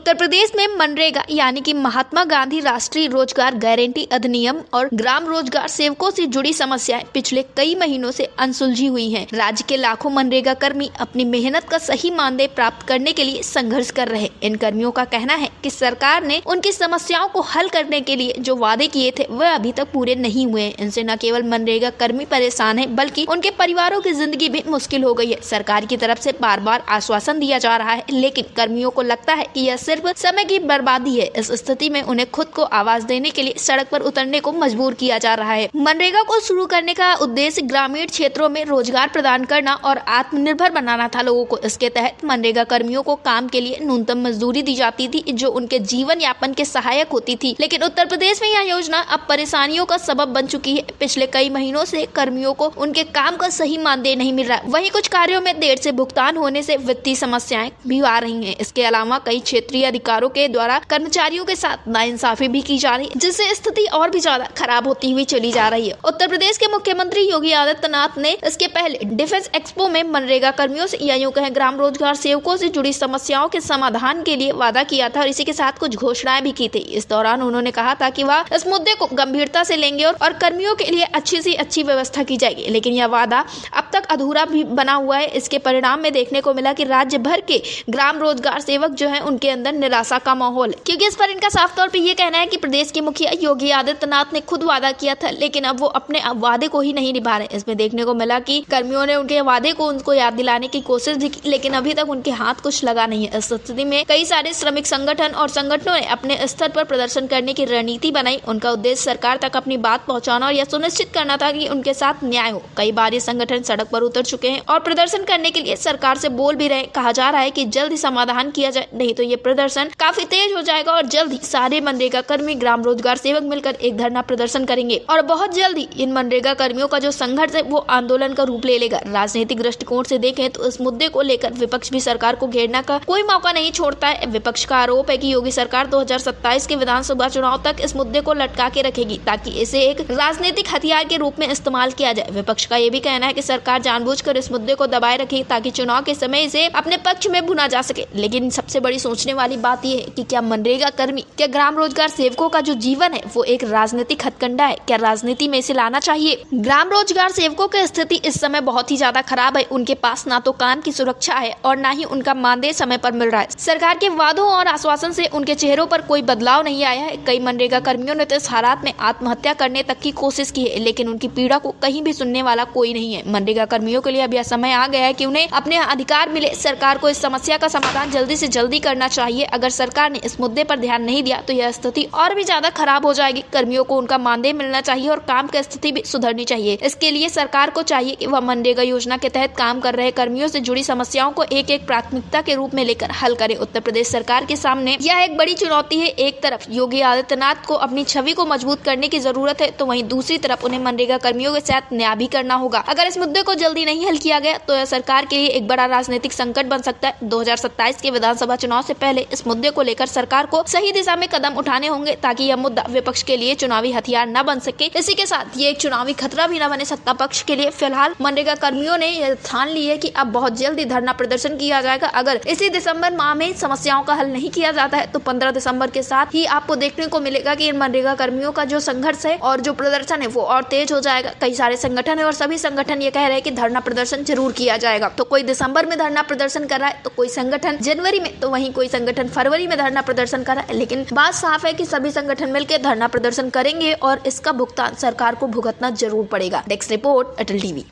उत्तर प्रदेश में मनरेगा यानी कि महात्मा गांधी राष्ट्रीय रोजगार गारंटी अधिनियम और ग्राम रोजगार सेवकों से जुड़ी समस्याएं पिछले कई महीनों से अनसुलझी हुई हैं। राज्य के लाखों मनरेगा कर्मी अपनी मेहनत का सही मानदेय प्राप्त करने के लिए संघर्ष कर रहे। इन कर्मियों का कहना है कि सरकार ने उनकी समस्याओं को हल करने के लिए जो वादे किए थे वह अभी तक पूरे नहीं हुए। इनसे न केवल मनरेगा कर्मी परेशान है बल्कि उनके परिवारों की जिंदगी भी मुश्किल हो गई है। सरकार की तरफ से बार बार आश्वासन दिया जा रहा है, लेकिन कर्मियों को लगता है कि यह सिर्फ समय की बर्बादी है। इस स्थिति में उन्हें खुद को आवाज देने के लिए सड़क पर उतरने को मजबूर किया जा रहा है। मनरेगा को शुरू करने का उद्देश्य ग्रामीण क्षेत्रों में रोजगार प्रदान करना और आत्मनिर्भर बनाना था लोगों को। इसके तहत मनरेगा कर्मियों को काम के लिए न्यूनतम मजदूरी दी जाती थी जो उनके जीवन यापन के सहायक होती थी, लेकिन उत्तर प्रदेश में यह योजना अब परेशानियों का सबब बन चुकी है। पिछले कई महीनों से कर्मियों को उनके काम का सही मानदेय नहीं मिल रहा। वहीं कुछ कार्यों में देर से भुगतान होने से वित्तीय समस्याएं भी आ रही हैं। इसके अलावा कई क्षेत्रीय अधिकारियों के द्वारा कर्मचारियों के साथ नाइंसाफी भी की जा रही है, जिससे स्थिति और भी ज्यादा खराब होती हुई चली जा रही है। उत्तर प्रदेश के मुख्यमंत्री योगी आदित्यनाथ ने इसके पहले डिफेंस एक्सपो में मनरेगा कर्मियों से या यूं कहें ग्राम रोजगार सेवकों से जुड़ी समस्याओं के समाधान के लिए वादा किया था और इसी के साथ कुछ घोषणाएं भी की थी। इस दौरान उन्होंने कहा था कि वह इस मुद्दे को गंभीरता से लेंगे और कर्मियों के लिए अच्छी से अच्छी व्यवस्था की जाएगी, लेकिन यह वादा अब तक अधूरा भी बना हुआ है। इसके परिणाम में देखने को मिला कि राज्य भर के ग्राम रोजगार सेवक जो है उनके अंदर निराशा का माहौल है, क्योंकि इस पर इनका साफ तौर पे ये कहना है कि प्रदेश के मुखिया योगी आदित्यनाथ ने खुद वादा किया था, लेकिन अब वो अपने वादे को ही नहीं निभा रहे। इसमें देखने को मिला कि कर्मियों ने उनके वादे को उनको याद दिलाने की कोशिश भी की, लेकिन अभी तक उनके हाथ कुछ लगा नहीं है। इस स्थिति में कई सारे श्रमिक संगठन और संगठनों ने अपने स्तर पर प्रदर्शन करने की रणनीति बनाई। उनका उद्देश्य सरकार तक अपनी बात पहुंचाना और यह सुनिश्चित करना था कि उनके साथ न्याय हो। कई बार ये संगठन सड़क पर उतर चुके हैं और प्रदर्शन करने के लिए सरकार से बोल भी रहे। कहा जा रहा है कि जल्द ही समाधान किया जाए, नहीं तो ये प्रदर्शन काफी तेज हो जाएगा और जल्द ही सारे मनरेगा कर्मी ग्राम रोजगार सेवक मिलकर एक धरना प्रदर्शन करेंगे और बहुत जल्द ही इन मनरेगा कर्मियों का जो संघर्ष है वो आंदोलन का रूप ले लेगा। राजनीतिक दृष्टिकोण से देखें तो इस मुद्दे को लेकर विपक्ष भी सरकार को घेरने का कोई मौका नहीं छोड़ता है। विपक्ष का आरोप है कि योगी सरकार 2027 के विधानसभा चुनाव तक इस मुद्दे को लटका के रखेगी ताकि इसे एक राजनीतिक हथियार के रूप में इस्तेमाल किया जाए। विपक्ष का ये भी कहना है कि सरकार जानबूझकर इस मुद्दे को दबाए रखेगी ताकि चुनाव के समय इसे अपने पक्ष में भुना जा सके। लेकिन सबसे बड़ी सोचने वाली बात यह है कि क्या मनरेगा कर्मी, क्या ग्राम रोजगार सेवकों का जो जीवन है वो एक राजनीतिक हथकंडा है? क्या राजनीति में इसे लाना चाहिए? ग्राम रोजगार सेवकों की स्थिति इस समय बहुत ही ज्यादा खराब है। उनके पास ना तो काम की सुरक्षा है और ना ही उनका मानदेय समय पर मिल रहा है। सरकार के वादों और आश्वासन से उनके चेहरों पर कोई बदलाव नहीं आया है। कई मनरेगा कर्मियों ने तो इस हालात में आत्महत्या करने तक की कोशिश की है, लेकिन उनकी पीड़ा को कहीं भी सुनने वाला कोई नहीं है। मनरेगा कर्मियों के लिए अब यह समय आ गया है कि उन्हें अपने अधिकार मिले। सरकार को इस समस्या का समाधान जल्दी से जल्दी करना चाहिए। अगर सरकार ने इस मुद्दे पर ध्यान नहीं दिया तो यह स्थिति और भी ज्यादा खराब हो जाएगी। कर्मियों को उनका मानदेय मिलना चाहिए और काम की स्थिति भी सुधरनी चाहिए। इसके लिए सरकार को चाहिए कि वह मनरेगा योजना के तहत काम कर रहे कर्मियों से जुड़ी समस्याओं को एक एक प्राथमिकता के रूप में लेकर हल करे। उत्तर प्रदेश सरकार के सामने यह एक बड़ी चुनौती है। एक तरफ योगी आदित्यनाथ को अपनी छवि को मजबूत करने की जरूरत है, तो वहीं दूसरी तरफ उन्हें मनरेगा कर्मियों के साथ न्याय भी करना होगा। अगर इस मुद्दे को जल्दी नहीं हल किया गया तो यह सरकार के लिए एक बड़ा राजनीतिक संकट बन सकता है। 2027 के विधानसभा चुनाव से पहले इस मुद्दे को लेकर सरकार को सही दिशा में कदम उठाने होंगे ताकि यह मुद्दा विपक्ष के लिए चुनावी हथियार न बन सके। इसी के साथ ये एक चुनावी खतरा भी न बने सत्ता पक्ष के लिए। फिलहाल मनरेगा कर्मियों ने यह ठान ली है कि अब बहुत जल्दी धरना प्रदर्शन किया जाएगा। अगर इसी दिसंबर माह में समस्याओं का हल नहीं किया जाता है तो 15 दिसंबर के साथ ही आपको देखने को मिलेगा कि इन मनरेगा कर्मियों का जो संघर्ष है और जो प्रदर्शन है वो और तेज हो जाएगा। कई सारे संगठन है और सभी संगठन ये कह रहे हैं कि धरना प्रदर्शन जरूर किया जाएगा। तो कोई दिसंबर में धरना प्रदर्शन कर रहा है, तो कोई संगठन जनवरी में, तो वहीं कोई संगठन फरवरी में धरना प्रदर्शन कर रहा है। लेकिन बात साफ है कि सभी संगठन मिलकर धरना प्रदर्शन करेंगे और इसका भुगतान सरकार को भुगतना जरूर पड़ेगा। डेस्क रिपोर्ट, अटल टीवी।